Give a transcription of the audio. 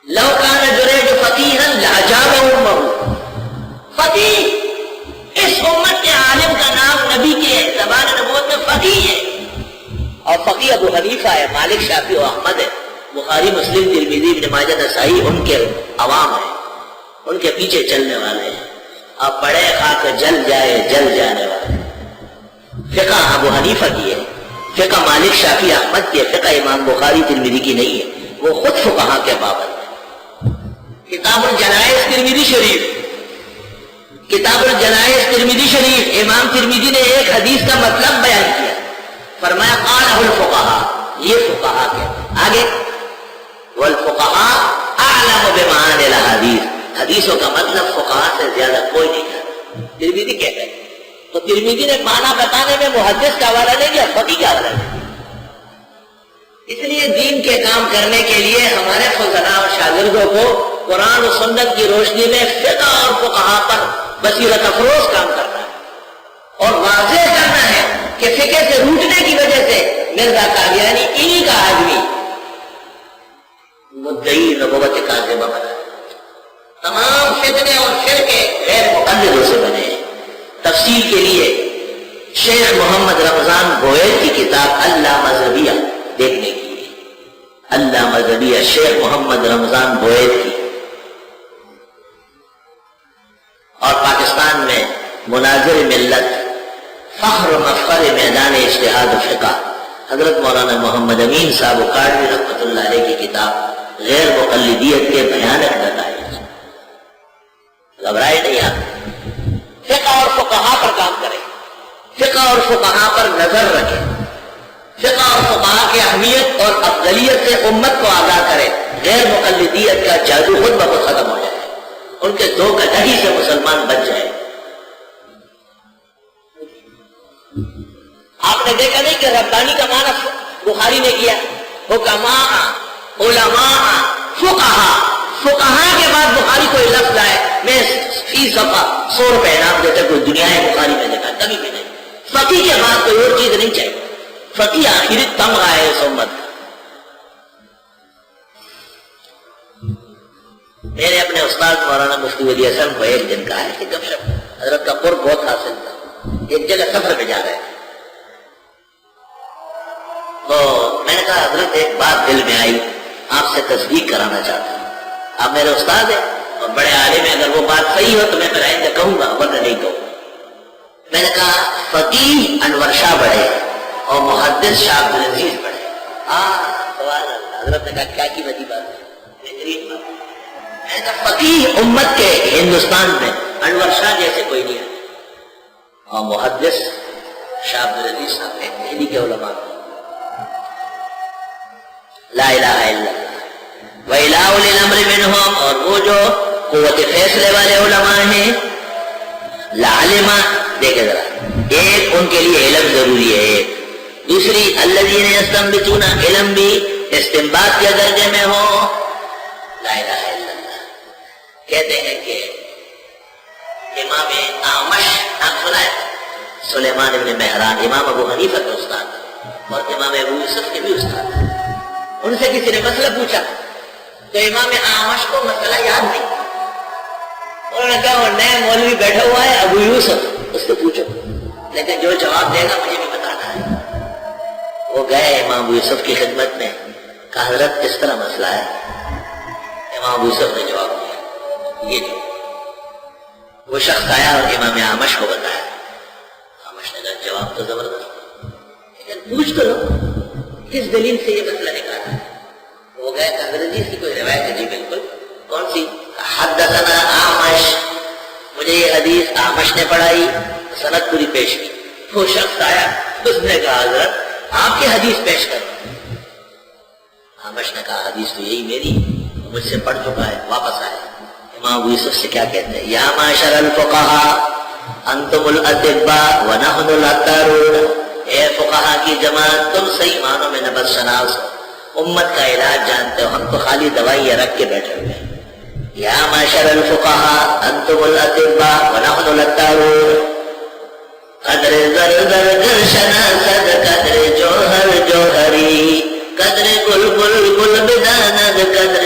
لو کان جریج فقیہا لعجاب امہ، فقیہ اس امت کے عالم کا نام نبی کے زبان نبوت میں فقیہ ہے، اور فقیہ ابو حنیفہ ہے، مالک شافعی و احمد ہے، بخاری مسلم ترمذی ابن ماجہ نسائی ان کے عوام ہیں، ان کے پیچھے چلنے والے ہیں، اب بڑے خاک جل جائے جل جانے والے۔ فقہ ابو حنیفہ کی ہے، فقہ مالک شافعی احمد کی ہے، فقہ امام بخاری ترمذی کی نہیں ہے، وہ خود فقہا کے پابند ہیں۔ کتاب الجنائز ترمذی شریف، کتاب الجنائز ترمذی شریف، امام ترمذی نے ایک حدیث کا مطلب بیان کیا، فرمایا قالہ الفقہاء، یہ فقہا کے آگے، والفقہاء اعلم بمعانی الحدیث، حدیثوں کا مطلب فقہا سے زیادہ کوئی نہیں جانتا، ترمذی کہتا ہے۔ تو ترمذی نے معنی بتانے میں محدث کا حوالہ نہیں دیا، فقیہ کا حوالہ دیا۔ اس لیے دین کے کام کرنے کے لیے ہمارے فضلاء اور شاگردوں کو قرآن و سنت کی روشنی میں فقہ اور فقہا پر بصیرت افروز کام کرنا ہے، اور واضح کرنا ہے کہ فقہ سے روٹنے کی وجہ سے مرزا قادیانی انہی کا آدمی مدعی نبوت کاذبہ بنا، تمام فتنے اور فرقے غیر مقلدوں سے بنے ہیں۔ تفصیل کے لیے شیخ محمد رمضان بوئیل کی کتاب اللہ مذہبیہ دیکھنے کی، اللہ مذہبیہ شیخ محمد رمضان بوئیل کی، اور پاکستان میں مناظر ملت فخر و مفخر میدان اجتہاد و فقہ حضرت مولانا محمد امین صاحب کاڑوی رحمۃ اللہ علیہ کی کتاب غیر مقلدیت کے بھیانک نتائج۔ گھبرائے نہیں آپ، فقہ اور فقہا پر کام کریں، فقہ اور فقہا پر نظر رکھیں، فقہ اور فقہا کی اہمیت اور افضلیت سے امت کو آگاہ کریں، غیر مقلدیت کا جادو خود بخود ختم ہو جائے، ان کے دو گدہی سے مسلمان بچ جائے۔ آپ نے دیکھا نہیں کہ ربانی کا معنی بخاری نے کیا، حکماء، علماء، فقہا، فقہا کے بعد بخاری کوئی لفظ آئے میں فی صفحہ 100 روپے انعام دیتا، کوئی دنیا بخاری میں دیکھا کبھی بھی نہیں۔ فقی کے بعد کوئی اور چیز نہیں چاہیے، فقی آخری تمغہ ہے اس امت کا۔ میں نے اپنے استاد مولانا مفتی ولی حسن کو ایک دن کہا ہے کہ گپ شپ حضرت کا قرب بہت حاصل تھا، ایک جگہ سفر میں جا رہے تھے، تو میں نے کہا حضرت ایک بات دل میں آئی، آپ سے تصدیق کرانا چاہتا ہوں، آپ میرے استاد ہیں اور بڑے عالم ہیں، اگر وہ بات صحیح ہو تو میں پھر آئندہ کہوں گا ورنہ نہیں کہوں۔ میں نے کہا فقیہ انور شاہ بڑھے اور محدث شاہ عبدالعزیز بڑھے۔ سبحان اللہ، حضرت نے کہا کیا قیمتی بات ہے، بہترین بات ہے۔ میں نے کہا فقیہ امت کے ہندوستان میں انور شاہ جیسے کوئی نہیں ہے، اور محدث شاہ عبدالعزیز صاحب ہیں دہلی کے علماء، لا الہ الا اللہ وَإِلَىٰ أُولِي الْأَمْرِ مِنْهُمْ، اور وہ جو قوت فیصلے والے علماء ہیں، لَعَلِمَ، دیکھیں ذرا، ایک ان کے لیے علم ضروری ہے، ایک دوسری الَّذِينَ يَسْتَنبِطُونَ، علم بھی استنباط کے درجے میں ہو، لا الہ الا اللہ۔ کہتے ہیں کہ امام اعمش، آپ سنا ہے سلیمان بن مہران، امام ابو حنیفہ کے استاد اور امام ابو یوسف کے بھی استاد، ان سے کسی نے مسئلہ پوچھا تو امام اعمش کو مسئلہ یاد نہیں، انہوں نے کہا وہ نئے مولوی بیٹھا ہوا ہے ابو یوسف، اس سے پوچھو، لیکن جو جواب دے گا مجھے بھی بتانا ہے۔ وہ گئے امام ابو یوسف کی خدمت میں، کہا حضرت اس طرح مسئلہ ہے، امام ابو یوسف نے جواب دیا، یہ جو وہ شخص آیا اور امام اعمش کو بتایا، اعمش نے کہا جواب تو زبردست، لیکن پوچھ تو لو کس دلیل سے یہ مسئلہ نکالا۔ وہ گئے کہ حضرت جی اس کی کوئی روایت ہے؟ جی بالکل، کون سی؟ حدثنا اعمش، مجھے یہ حدیث اعمش نے پڑھائی، سند پوری پیش کی۔ وہ شخص آیا، اس نے کہا حضرت آپ کی حدیث پیش کرو۔ اعمش نے کہا حدیث تو یہی میری، مجھ سے پڑھ چکا ہے، واپس آیا۔ امام ابو یوسف سے کیا کہتے ہیں؟ یا معاشر الفقہاء انتم الاطباء ونحن الاطارون، اے فقہا کی جماعت تم صحیح معنوں میں نبض شناس ہو، امت کا علاج جانتے ہو، ہم تو خالی دوائیاں رکھ کے بیٹھے ہوئے ہیں۔ یا معاشر الفقہاء انتم الاطباء ونحن الاطارون، قدر زر زر گر شناسد، قدر جوہر جوہری، قدر گل گل گل بداند، قدر